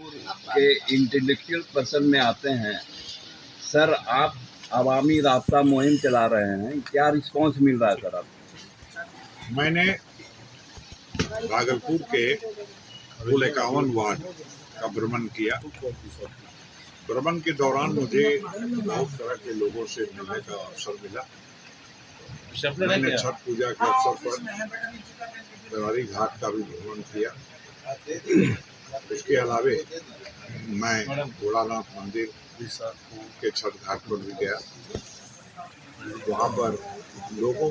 के intellectual person में आते हैं। सर, आप अवामी रास्ता मुहिम चला रहे हैं, क्या रिस्पांस मिल रहा है सर आपको? मैंने भागलपुर के कुल 51 वार्ड का भ्रमण किया। भ्रमण के दौरान मुझे बहुत तरह के लोगों से मिलने का अवसर मिला। मैंने छठ पूजा के अवसर पर तिवारी घाट का भी भ्रमण किया। इसके अलावे मैं भोलानाथ मंदिर के छठ घाट पर भी गया। वहाँ पर लोगों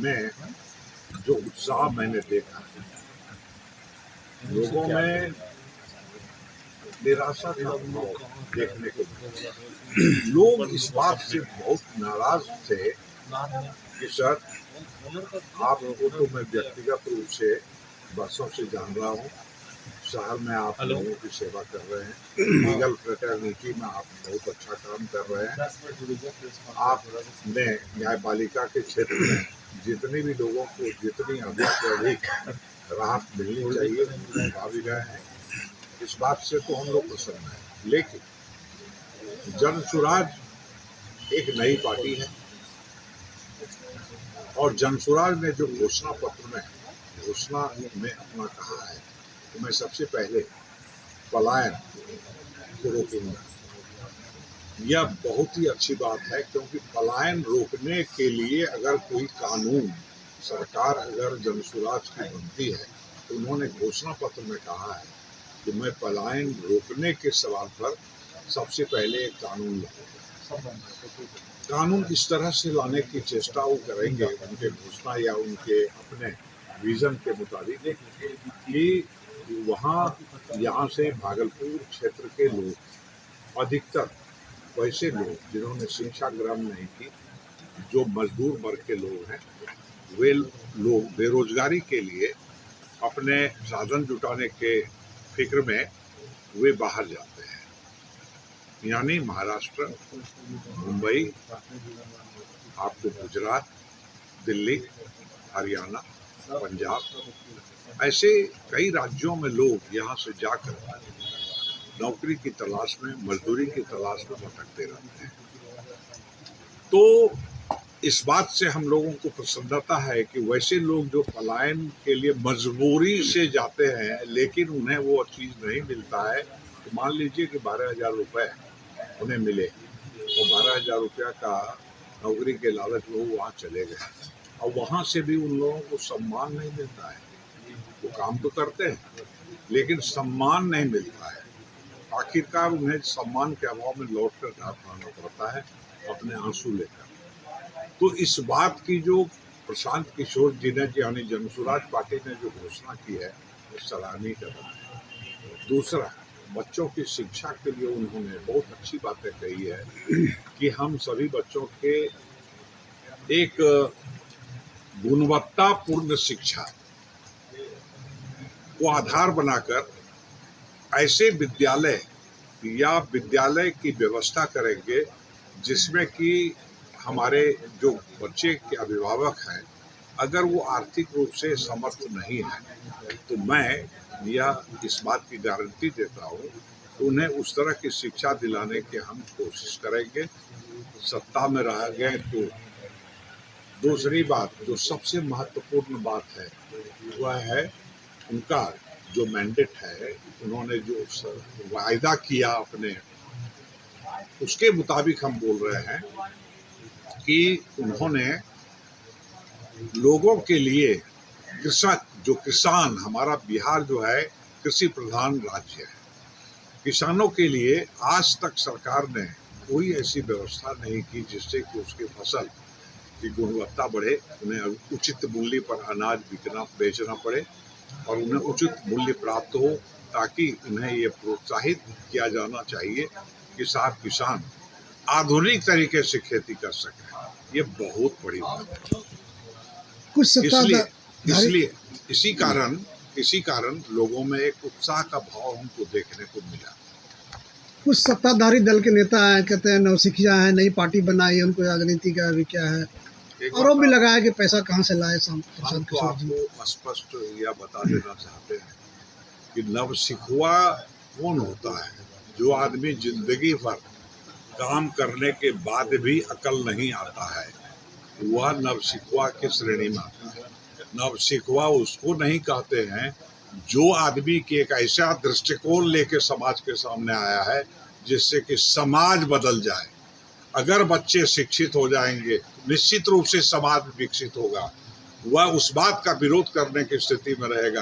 में जो उत्साह मैंने देखा, लोगों में निराशा का भाव देखने को मिला। लोग इस बात से बहुत नाराज थे कि सर, आपको तो मैं व्यक्तिगत रूप से बरसों से जान रहा हूँ, शहर में आप लोगों की सेवा कर रहे हैं, लीगल फ्रेटर्निटी में आप बहुत अच्छा काम कर रहे हैं। आपने न्यायपालिका के क्षेत्र में जितने भी लोगों को जितनी अधिक से अधिक राहत मिलनी चाहिए पा भी रहे हैं। इस बात से तो हम लोग प्रसन्न हैं। लेकिन जन सुराज एक नई पार्टी है और जन सुराज ने जो घोषणा पत्र में अपना कहा है तो मैं सबसे पहले पलायन को रोकूंगा। यह बहुत ही अच्छी बात है, क्योंकि पलायन रोकने के लिए अगर कोई कानून सरकार अगर जनसुराज की बनती है तो उन्होंने घोषणा पत्र में कहा है कि मैं पलायन रोकने के सवाल पर सबसे पहले एक कानून लाऊंगा। कानून इस तरह से लाने की चेष्टा वो करेंगे उनके घोषणा या उनके अपने विजन के मुताबिक कि वहाँ यहाँ से भागलपुर क्षेत्र के लोग, अधिकतर वैसे लोग जिन्होंने शिक्षा ग्रहण नहीं की, जो मजदूर वर्ग के लोग हैं, वे लोग बेरोजगारी के लिए अपने साधन जुटाने के फिक्र में वे बाहर जाते हैं। यानी महाराष्ट्र, मुंबई, आपको गुजरात, दिल्ली, हरियाणा, पंजाब, ऐसे कई राज्यों में लोग यहाँ से जाकर नौकरी की तलाश में, मजदूरी की तलाश में भटकते रहते हैं। तो इस बात से हम लोगों को प्रसन्नता है कि वैसे लोग जो पलायन के लिए मजबूरी से जाते हैं लेकिन उन्हें वो चीज़ नहीं मिलता है, तो मान लीजिए कि 12,000 रुपये उन्हें मिले और 12,000 रुपया का नौकरी के लालच में वो वहाँ चले गए और वहाँ से भी उन लोगों को सम्मान नहीं मिलता है। वो काम तो करते हैं लेकिन सम्मान नहीं मिलता है। आखिरकार उन्हें सम्मान के अभाव में लौट कर घर आना पड़ता है अपने आंसू लेकर। तो इस बात की जो प्रशांत किशोर जी ने, यानी जनसुराज पार्टी ने जो घोषणा की है, वो सराहनीय कदम है। दूसरा, बच्चों की शिक्षा के लिए उन्होंने बहुत अच्छी बातें कही है कि हम सभी बच्चों के एक गुणवत्तापूर्ण शिक्षा को आधार बनाकर ऐसे विद्यालय या विद्यालय की व्यवस्था करेंगे जिसमें कि हमारे जो बच्चे के अभिभावक हैं, अगर वो आर्थिक रूप से समर्थ नहीं है तो मैं यह इस बात की गारंटी देता हूँ कि उन्हें उस तरह की शिक्षा दिलाने की हम कोशिश करेंगे। सत्ता में रह गए तो दूसरी बात, जो सबसे महत्वपूर्ण बात है वह है उनका जो मैंडेट है, उन्होंने जो वायदा किया अपने, उसके मुताबिक हम बोल रहे हैं कि उन्होंने लोगों के लिए कृषक, जो किसान, हमारा बिहार जो है कृषि प्रधान राज्य है, किसानों के लिए आज तक सरकार ने कोई ऐसी व्यवस्था नहीं की जिससे कि उसकी फसल की गुणवत्ता बढ़े, उन्हें उचित मूल्य पर अनाज बेचना पड़े और उन्हें उचित मूल्य प्राप्त हो, ताकि उन्हें ये प्रोत्साहित किया जाना चाहिए कि साथ किसान आधुनिक तरीके से खेती कर सकें। ये बहुत बड़ी बात है। कुछ इसलिए इसी कारण लोगों में एक उत्साह का भाव हमको देखने को मिला। कुछ सत्ताधारी दल के नेता हैं, कहते हैं नौसिखिया है, नई पार्टी बनाई है, उनको राजनीति का भी क्या है, आरोप भी लगाया कि पैसा कहाँ से लाए। हम तो आपको स्पष्ट यह बता देना चाहते हैं कि नवसिखुआ कौन होता है जो आदमी जिंदगी भर काम करने के बाद भी अकल नहीं आता है, वह नवसिखुआ की श्रेणी में आता है। नवसिखुआ उसको नहीं कहते हैं जो आदमी की एक ऐसा दृष्टिकोण लेके समाज के सामने आया है जिससे कि समाज बदल जाए। अगर बच्चे शिक्षित हो जाएंगे निश्चित रूप से समाज विकसित होगा। वह उस बात का विरोध करने की स्थिति में रहेगा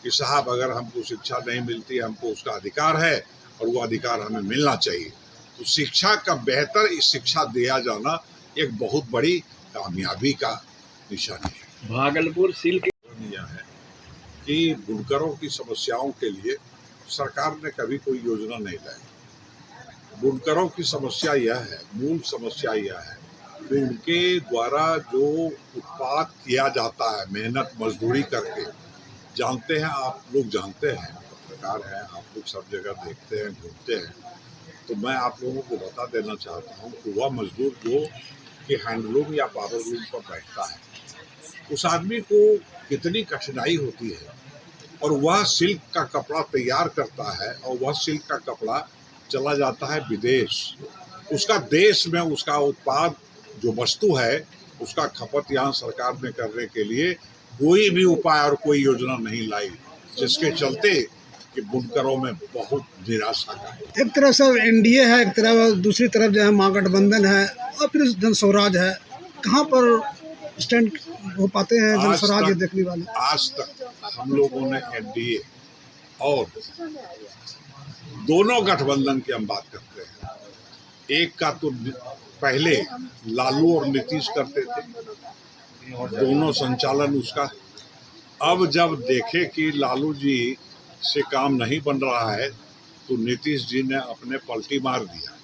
कि साहब अगर हमको शिक्षा नहीं मिलती, हमको उसका अधिकार है और वो अधिकार हमें मिलना चाहिए। तो शिक्षा का बेहतर शिक्षा दिया जाना एक बहुत बड़ी कामयाबी का निशानी है। भागलपुर सिल्क यह है कि बुनकरों की समस्याओं के लिए सरकार ने कभी कोई योजना नहीं लाई। बुनकरों की समस्या यह है, मूल समस्या यह है कि उनके द्वारा जो उत्पाद किया जाता है मेहनत मजदूरी करके, जानते हैं आप लोग, जानते हैं, पत्रकार हैं आप लोग, सब जगह देखते हैं, घूमते हैं, तो मैं आप लोगों को बता देना चाहता हूँ कि वह मजदूर जो कि हैंडलूम या पावरलूम पर बैठता है, उस आदमी को कितनी कठिनाई होती है और वह सिल्क का कपड़ा तैयार करता है और वह सिल्क का कपड़ा चला जाता है विदेश। उसका देश में उसका उत्पाद जो वस्तु है उसका खपत यहाँ सरकार ने करने के लिए कोई भी उपाय और कोई योजना नहीं लाई, जिसके चलते कि बुनकरों में बहुत निराशा का। एक तरफ से एनडीए है, एक तरफ दूसरी तरफ जो है महागठबंधन है और फिर जन स्वराज है। कहाँ पर स्टैंड हो पाते हैं जन स्वराज देखने वाले? आज तक हम लोगों ने एनडीए और दोनों गठबंधन की हम बात करते हैं, एक का तो पहले लालू और नीतीश करते थे, दोनों संचालन उसका। अब जब देखे कि लालू जी से काम नहीं बन रहा है तो नीतीश जी ने अपने पलटी मार दिया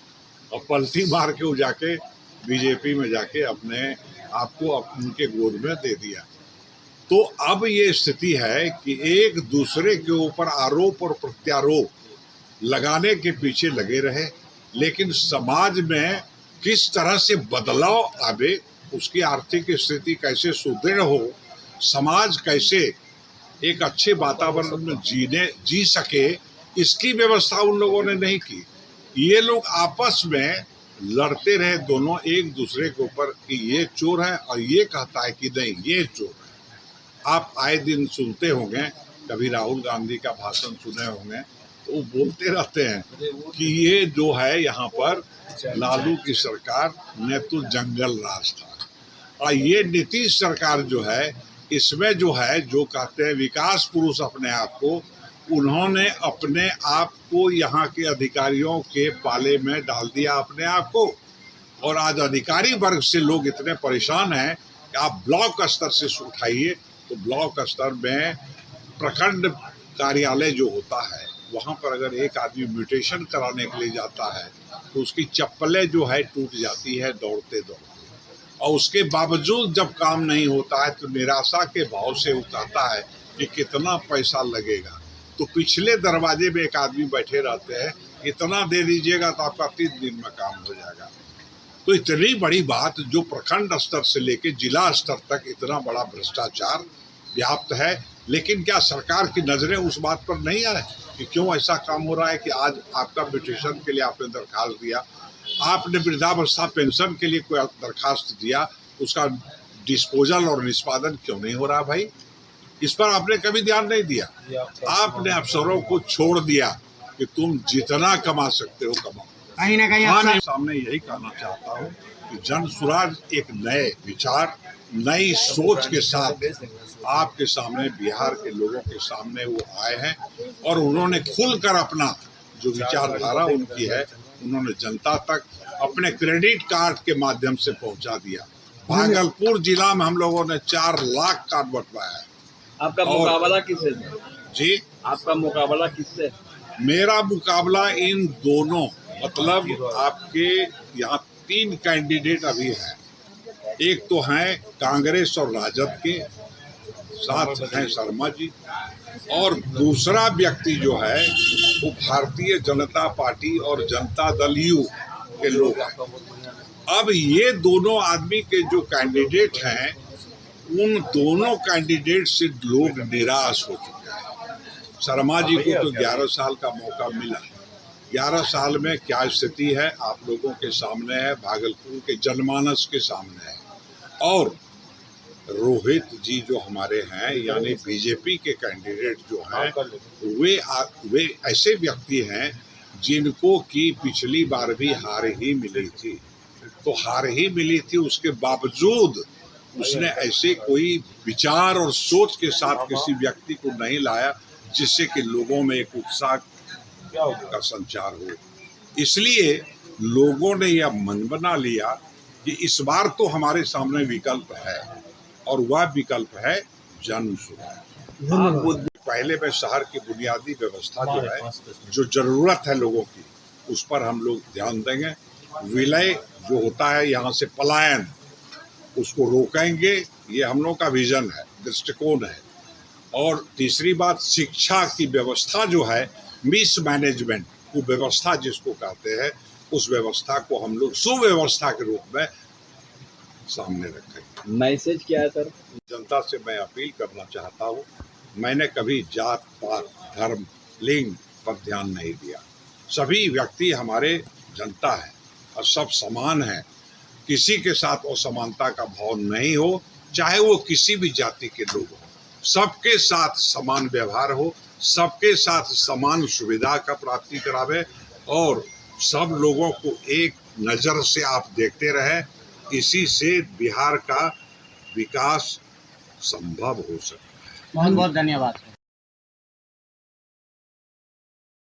और पलटी मार के वो जाके बीजेपी में जाके अपने आपको उनके गोद में दे दिया। तो अब ये स्थिति है कि एक दूसरे के ऊपर आरोप और प्रत्यारोप लगाने के पीछे लगे रहे, लेकिन समाज में किस तरह से बदलाव आवे, उसकी आर्थिक स्थिति कैसे सुदृढ़ हो, समाज कैसे एक अच्छे वातावरण में जी सके, इसकी व्यवस्था उन लोगों ने नहीं की। ये लोग आपस में लड़ते रहे दोनों एक दूसरे के ऊपर कि ये चोर है और ये कहता है कि नहीं ये चोर है। आप आए दिन सुनते होंगे, कभी राहुल गांधी का भाषण सुने होंगे, तो वो बोलते रहते हैं कि ये जो है यहाँ पर लालू की सरकार ने तो जंगल राज था, और ये नीतीश सरकार जो है इसमें जो है जो कहते हैं विकास पुरुष अपने आप को, उन्होंने अपने आप को यहाँ के अधिकारियों के पाले में डाल दिया अपने आप को। और आज अधिकारी वर्ग से लोग इतने परेशान हैं कि आप ब्लॉक स्तर से उठाइए तो ब्लॉक स्तर में प्रखंड कार्यालय जो होता है वहाँ पर अगर एक आदमी म्यूटेशन कराने के लिए जाता है तो उसकी चप्पलें जो है टूट जाती है दौड़ते दौड़ते, और उसके बावजूद जब काम नहीं होता है तो निराशा के भाव से उतारता है कि कितना पैसा लगेगा। तो पिछले दरवाजे में एक आदमी बैठे रहते हैं, इतना दे दीजिएगा तो आपका 3 दिन में काम हो जाएगा। तो इतनी बड़ी बात जो प्रखंड स्तर से लेके जिला स्तर तक इतना बड़ा भ्रष्टाचार व्याप्त है, लेकिन क्या सरकार की नज़रें उस बात पर नहीं आए कि क्यों ऐसा काम हो रहा है कि आज आपका म्यूटेशन के लिए आपने दरखास्त दिया, आपने वृद्धावस्था पेंशन के लिए कोई दरखास्त दिया, उसका डिस्पोजल और निष्पादन क्यों नहीं हो रहा भाई? इस पर आपने कभी ध्यान नहीं दिया। आपने अफसरों को छोड़ दिया कि तुम जितना कमा सकते हो कमाओ। कहीं ना कहीं मैं सामने यही कहना चाहता हूँ कि जन स्वराज एक नए विचार, नई सोच के साथ आपके सामने, बिहार के लोगों के सामने वो आए हैं और उन्होंने खुलकर अपना जो विचारधारा उनकी है उन्होंने जनता तक अपने क्रेडिट कार्ड के माध्यम से पहुंचा दिया। भागलपुर जिला में हम लोगों ने 4 लाख कार्ड बंटवाया है। आपका मुकाबला किससे? जी, आपका मुकाबला किससे? मेरा मुकाबला इन दोनों, मतलब आपके यहाँ 3 कैंडिडेट अभी हैं। एक तो हैं कांग्रेस और राजद के, साथ हैं शर्मा जी, और दूसरा व्यक्ति जो है वो भारतीय जनता पार्टी और जनता दल यू के लोग हैं। अब ये दोनों आदमी के जो कैंडिडेट हैं उन दोनों कैंडिडेट से लोग निराश हो चुके हैं। शर्मा जी को तो 11 साल का मौका मिला। 11 साल में क्या स्थिति है आप लोगों के सामने है, भागलपुर के जनमानस के सामने है। और रोहित जी जो हमारे हैं यानी बीजेपी के कैंडिडेट जो हैं वे ऐसे व्यक्ति हैं जिनको कि पिछली बार भी हार ही मिली थी। तो हार ही मिली थी, उसके बावजूद उसने ऐसे कोई विचार और सोच के साथ किसी व्यक्ति को नहीं लाया जिससे कि लोगों में एक उत्साह का संचार हो। इसलिए लोगों ने यह मन बना लिया कि इस बार तो हमारे सामने विकल्प है और वह विकल्प है जन सुराज। पहले में शहर की बुनियादी व्यवस्था जो है, जो जरूरत है लोगों की, उस पर हम लोग ध्यान देंगे। विलय जो होता है यहाँ से पलायन, उसको रोकेंगे, ये हम लोग का विजन है, दृष्टिकोण है। और तीसरी बात, शिक्षा की व्यवस्था जो है, मिस मैनेजमेंट को व्यवस्था जिसको कहते हैं, उस व्यवस्था को हम लोग सुव्यवस्था के रूप में सामने रखेंगे। मैसेज क्या है सर? जनता से मैं अपील करना चाहता हूँ, मैंने कभी जात पात धर्म लिंग पर ध्यान नहीं दिया। सभी व्यक्ति हमारे जनता है और सब समान है। किसी के साथ असमानता का भाव नहीं हो, चाहे वो किसी भी जाति के लोग हो। सबके साथ समान व्यवहार हो, सबके साथ समान सुविधा का प्राप्ति करावे और सब लोगों को एक नज़र से आप देखते रहे। इसी से बिहार का विकास संभव हो सके। बहुत बहुत धन्यवाद।